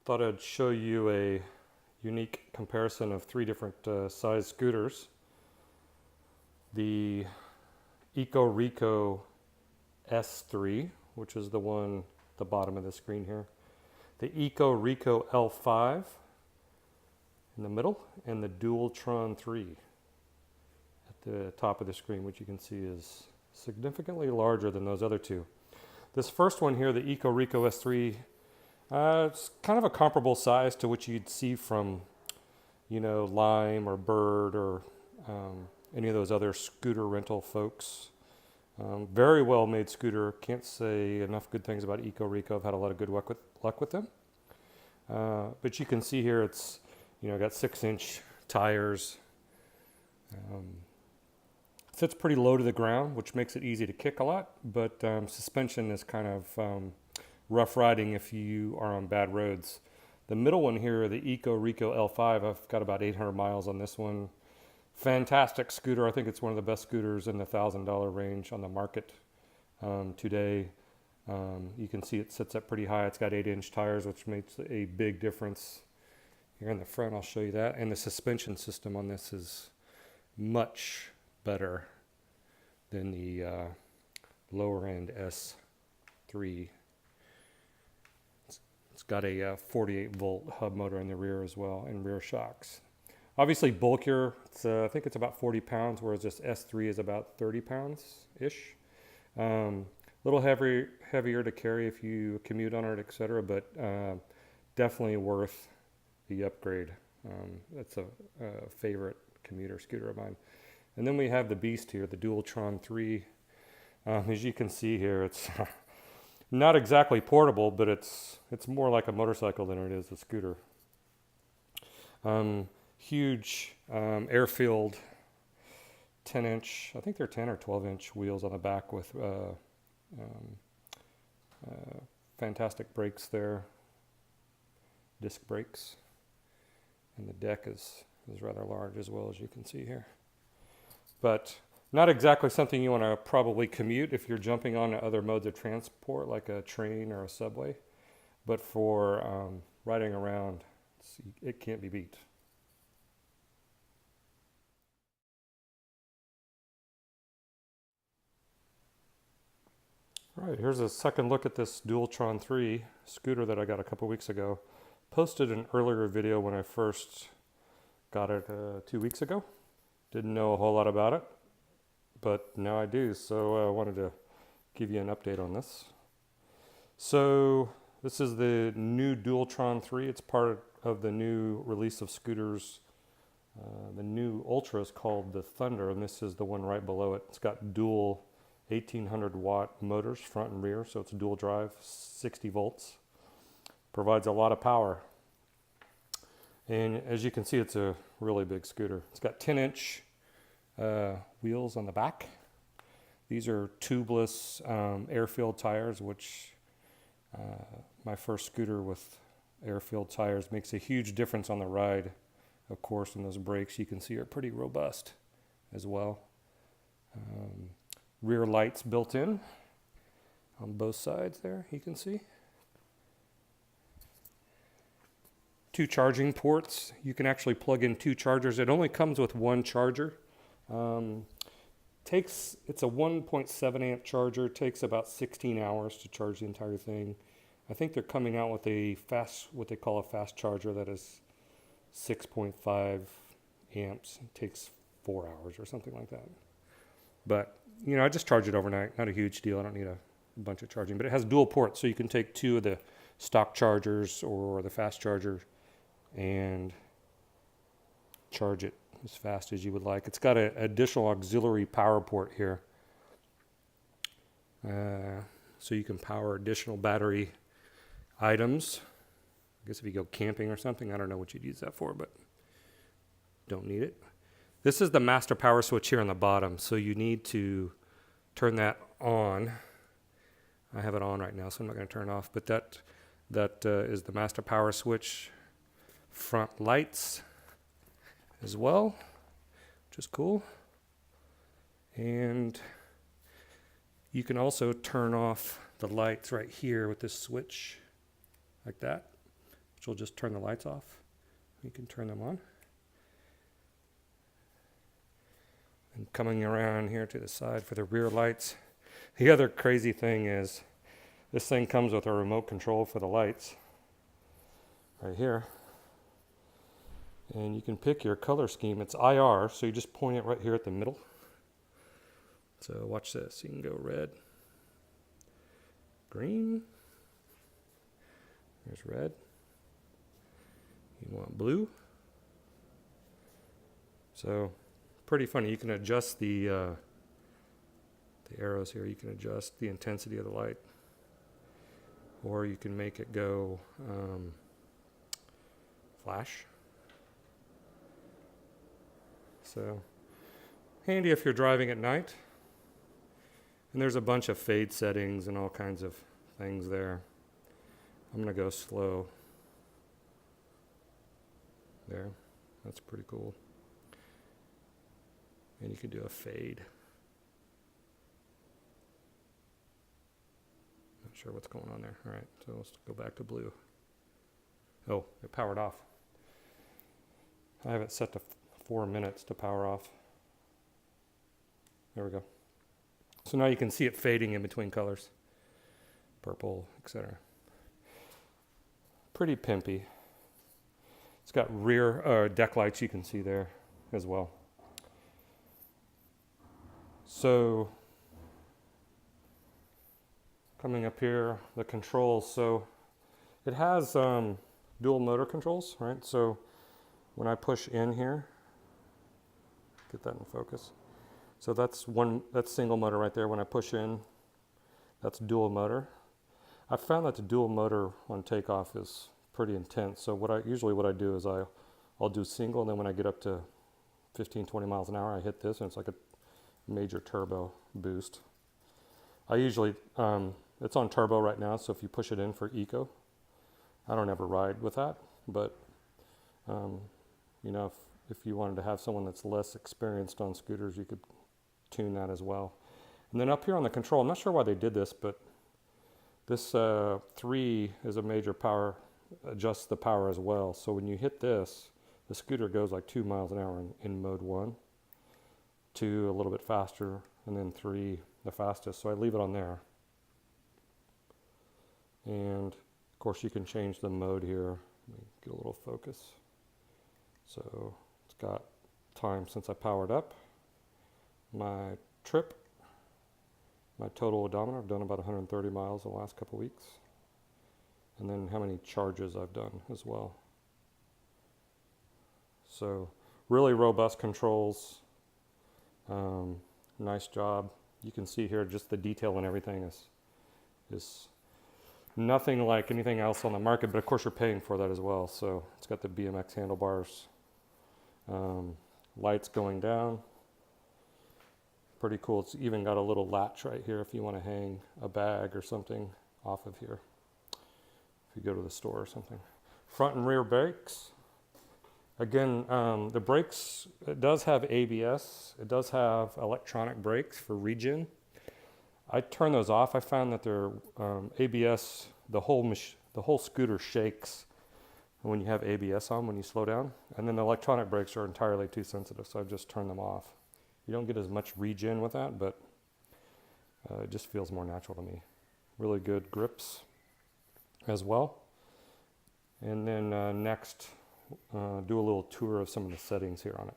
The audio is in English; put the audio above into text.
Thought I'd show you a unique comparison of three different size scooters. The EcoReco S3, which is the one at the bottom of the screen here. The EcoReco L5 in the middle, and the Dualtron 3 at the top of the screen, which you can see is significantly larger than those other two. This first one here, the EcoReco S3, it's kind of a comparable size to what you'd see from, Lime or Bird or any of those other scooter rental folks. Very well made scooter. Can't say enough good things about EcoReco. I've had a lot of good luck with them. But you can see here it's, got 6-inch tires. Sits pretty low to the ground, which makes it easy to kick a lot. But suspension is kind of rough riding if you are on bad roads. The middle one here, the EcoReco L5, I've got about 800 miles on this one. Fantastic scooter. I think it's one of the best scooters in the $1,000 range on the market today. You can see it sits up pretty high. It's got 8-inch tires, which makes a big difference. Here in the front, I'll show you that. And the suspension system on this is much better than the lower end S3. It's got a 48 volt hub motor in the rear as well, and rear shocks. Obviously bulkier. I think it's about 40 pounds, whereas this S3 is about 30 pounds-ish. A little heavier to carry if you commute on it, etc., but definitely worth the upgrade. That's a favorite commuter scooter of mine. And then we have the beast here, the Dualtron 3. As you can see here, it's not exactly portable, but it's more like a motorcycle than it is a scooter. Huge air-filled 10-inch, I think they're 10 or 12-inch wheels on the back with fantastic brakes there, disc brakes. And the deck is rather large as well, as you can see here. But not exactly something you want to probably commute if you're jumping on other modes of transport like a train or a subway. But for riding around, it can't be beat. All right, here's a second look at this Dualtron 3 scooter that I got a couple weeks ago. Posted an earlier video when I first got it 2 weeks ago. Didn't know a whole lot about it, but now I do, so I wanted to give you an update on this. So this is the new Dualtron 3. It's part of the new release of scooters. The new Ultra is called the Thunder, and this is the one right below it. It's got dual 1800 watt motors, front and rear, so it's dual drive, 60 volts. Provides a lot of power. And as you can see, it's a really big scooter. It's got 10-inch wheels on the back. These are tubeless air-filled tires, which my first scooter with air-filled tires makes a huge difference on the ride. Of course, and those brakes you can see are pretty robust as well. Rear lights built in on both sides there, you can see. 2 charging ports. You can actually plug in 2 chargers. It only comes with 1 charger. It's a 1.7 amp charger. Takes about 16 hours to charge the entire thing. I think they're coming out with what they call a fast charger that is 6.5 amps. It takes 4 hours or something like that. But I just charge it overnight. Not a huge deal. I don't need a bunch of charging. But it has dual ports, so you can take 2 of the stock chargers or the fast charger and charge it as fast as you would like. It's got an additional auxiliary power port here. So you can power additional battery items. I guess if you go camping or something, I don't know what you'd use that for, but don't need it. This is the master power switch here on the bottom, so you need to turn that on. I have it on right now, so I'm not going to turn it off, but that is the master power switch. Front lights as well, which is cool. And you can also turn off the lights right here with this switch like that, which will just turn the lights off. You can turn them on. And coming around here to the side for the rear lights. The other crazy thing is this thing comes with a remote control for the lights right here. And you can pick your color scheme. It's IR, so you just point it right here at the middle. So watch this. You can go red, green, there's red. You want blue. So pretty funny. You can adjust the arrows here. You can adjust the intensity of the light, or you can make it go flash. So handy if you're driving at night. And there's a bunch of fade settings and all kinds of things there. I'm going to go slow. There. That's pretty cool. And you can do a fade. Not sure what's going on there. All right, so let's go back to blue. Oh, it powered off. I have it set to 4 minutes to power off. There we go. So now you can see it fading in between colors. Purple, etc. Pretty pimpy. It's got rear deck lights you can see there as well. So coming up here, the controls. So it has dual motor controls, right? So when I push in here, get that in focus. So that's single motor right there. When I push in, that's dual motor. I found that the dual motor on takeoff is pretty intense. So what I do is I'll do single, and then when I get up to 15, 20 miles an hour, I hit this, and it's like a major turbo boost. I usually, it's on turbo right now, so if you push it in for eco, I don't ever ride with that, but you know, if you wanted to have someone that's less experienced on scooters, you could tune that as well. And then up here on the control, I'm not sure why they did this, but this 3 is a major power, adjusts the power as well. So when you hit this, the scooter goes like 2 miles an hour in mode 1, 2 a little bit faster, and then 3 the fastest. So I leave it on there. And of course you can change the mode here. Let me get a little focus. So it's got time since I powered up, my trip, my total odometer. I've done about 130 miles the last couple weeks, and then how many charges I've done as well. So really robust controls. Nice job. You can see here just the detail and everything is nothing like anything else on the market, but of course you're paying for that as well. So it's got the BMX handlebars, lights going down. Pretty cool. It's even got a little latch right here if you want to hang a bag or something off of here, if you go to the store or something. Front and rear brakes. Again, the brakes, it does have ABS. It does have electronic brakes for regen. I turn those off. I found that their ABS, the whole scooter shakes when you have ABS on when you slow down. And then the electronic brakes are entirely too sensitive, so I've just turned them off. You don't get as much regen with that, but it just feels more natural to me. Really good grips as well. And then next, do a little tour of some of the settings here on it.